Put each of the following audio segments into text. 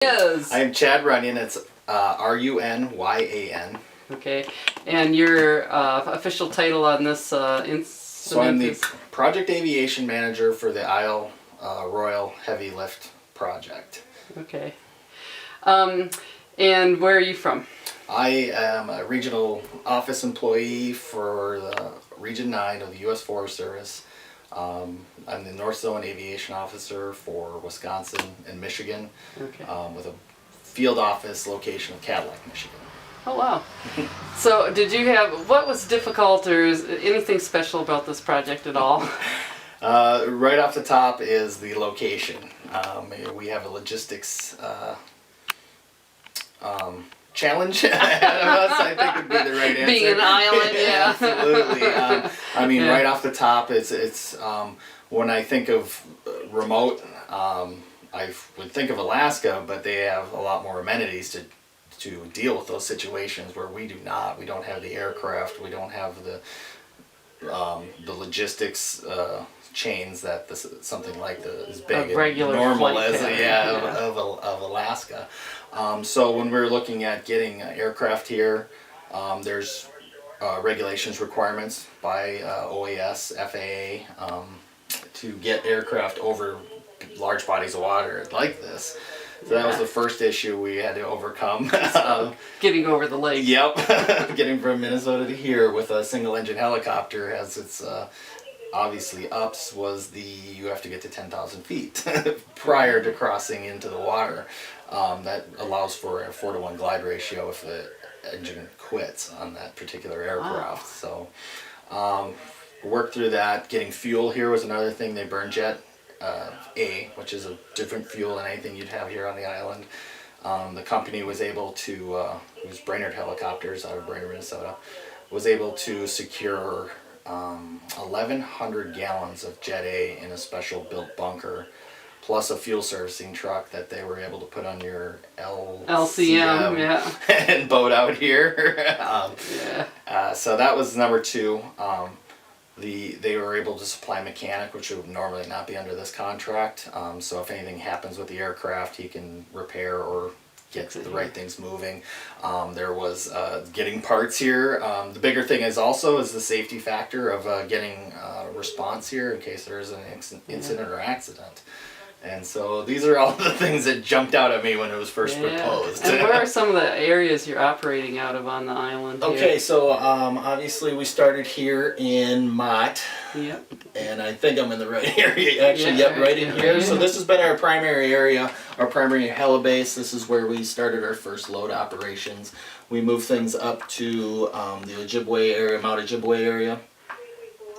Yes. I am Chad Runyan. It's Runyan. Okay. And your official title on this incident So I'm the is? Project Aviation Manager for the Isle Royale Heavy Lift project. Okay. And where are you from? I am a regional office employee for the Region 9 of the U.S. Forest Service. I'm the North Zone Aviation Officer for Wisconsin and Michigan, Okay. with a field office location of Cadillac, Michigan. Oh, wow. So did you have, what was difficult or is anything special about this project at all? Right off the top is the location. We have a logistics challenge ahead of us, I think would be the right answer. Being an island, yeah. Absolutely. I mean, Yeah. right off the top, it's when I think of remote, I would think of Alaska, but they have a lot more amenities to deal with those situations where we do not. We don't have the aircraft. We don't have the logistics chains that something like as big and normal as of Alaska. So when we're looking at getting aircraft here, there's regulations requirements by OAS, FAA to get aircraft over large bodies of water like this. So that was the first issue we had to overcome. Getting over the lake. Yep, getting from Minnesota to here with a single engine helicopter has its obviously ups was you have to get to 10,000 feet prior to crossing into the water. That allows for a 4-to-1 glide ratio if the engine quits on that particular aircraft. Wow. So worked through that. Getting fuel here was another thing. They burn jet A, which is a different fuel than anything you'd have here on the island. The company was able to, it was Brainerd Helicopters out of Brainerd, Minnesota, was able to secure 1,100 gallons of Jet A in a special built bunker, plus a fuel servicing truck that they were able to put on your LCM, yeah. and boat out here. Yeah. So that was number two. They were able to supply a mechanic, which would normally not be under this contract. So if anything happens with the aircraft, he can repair or get the right things moving. There was getting parts here. The bigger thing is the safety factor of getting response here in case there is an incident or accident. And so these are all the things that jumped out at me when it was first proposed. And where are some of the areas you're operating out of on the island here? Okay, so obviously we started here in Mott. Yep. And I think I'm in the right area, actually. Right in here. Right. So this has been our primary area, our primary helibase. This is where we started our first load operations. We moved things up to the Ojibwe area, Mount Ojibwe area.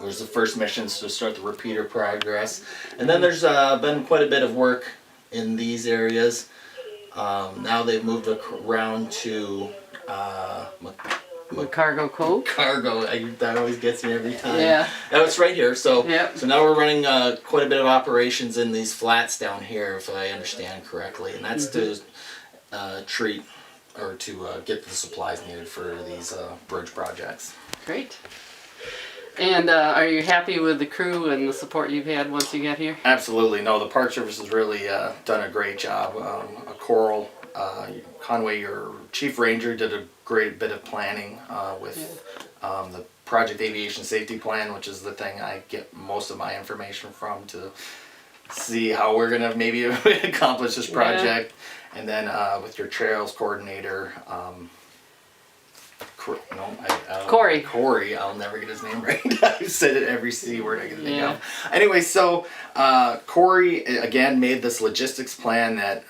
There's the first missions to start the repeater progress. And then there's been quite a bit of work in these areas. Now they've moved around to Cargo Cove? Cargo, that always gets me every time. Yeah. Now it's right here. So Yep. now we're running quite a bit of operations in these flats down here, if I understand correctly. And that's to treat or to get the supplies needed for these bridge projects. Great. And are you happy with the crew and the support you've had once you got here? Absolutely. No, the Park Service has really done a great job. Coral, Conway, your chief ranger, did a great bit of planning with the Project Aviation Safety Plan, which is the thing I get most of my information from to see how we're going to maybe accomplish this project. And then with your trails coordinator, Corey, I'll never get his name right. I've said it every C word I can think of. Anyway, so Corey again made this logistics plan that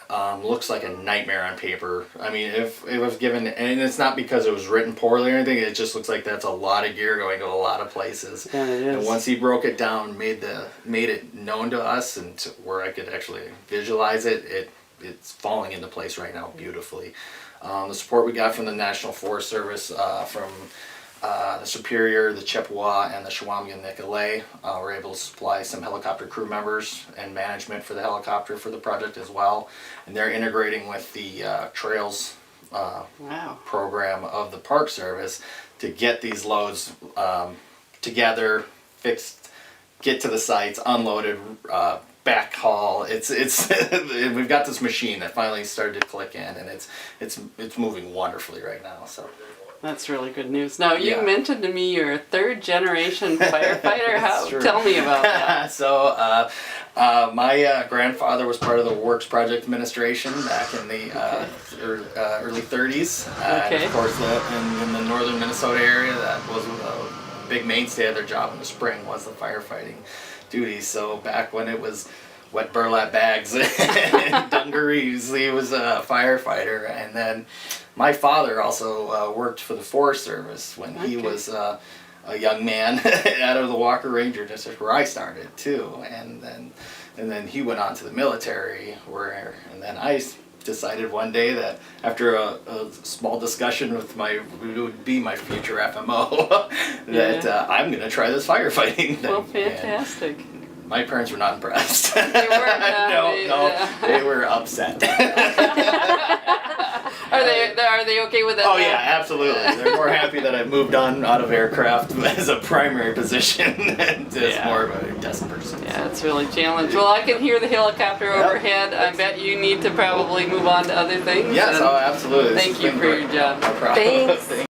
looks like a nightmare on paper. I mean, if it was given, and it's not because it was written poorly or anything, it just looks like that's a lot of gear going to a lot of places. Yeah, it is. And once he broke it down, made it known to us and to where I could actually visualize it, it's falling into place right now beautifully. The support we got from the National Forest Service, from the Superior, the Chippewa, and the Shawamigan Nicolet, were able to supply some helicopter crew members and management for the helicopter for the project as well. And they're integrating with the Trails program of the Park Service to get these loads together, fixed, get to the sites, unloaded, backhaul. It's we've got this machine that finally started to click in, and it's moving wonderfully right now. So That's really good news. Now, you Yeah. mentioned to me you're a third generation firefighter. That's true. Tell me about that. So my grandfather was part of the Works Project Administration back in the early 30s. And Okay. of course, in the northern Minnesota area, that was a big mainstay of their job in the spring was the firefighting duties. So back when it was wet burlap bags and dungarees, he was a firefighter. And then my father also worked for the Forest Service when he Okay. was a young man out of the Walker Ranger District where I started too, and then he went on to the military and then I decided one day that after a small discussion with who would be my future FMO that Yeah. I'm gonna try this firefighting thing. Well, And fantastic. my parents were not impressed. They weren't, No, they were upset. Are they okay with that? Oh now? yeah, absolutely. They're more happy that I moved on out of aircraft as a primary position and as Yeah. more of a desk person. Yeah, it's really challenging. Well, I can hear the helicopter Yep. overhead. I bet you need to probably move on to other things. Yes, and oh, absolutely. This Thank has you been for great. your job. No problem. Thanks.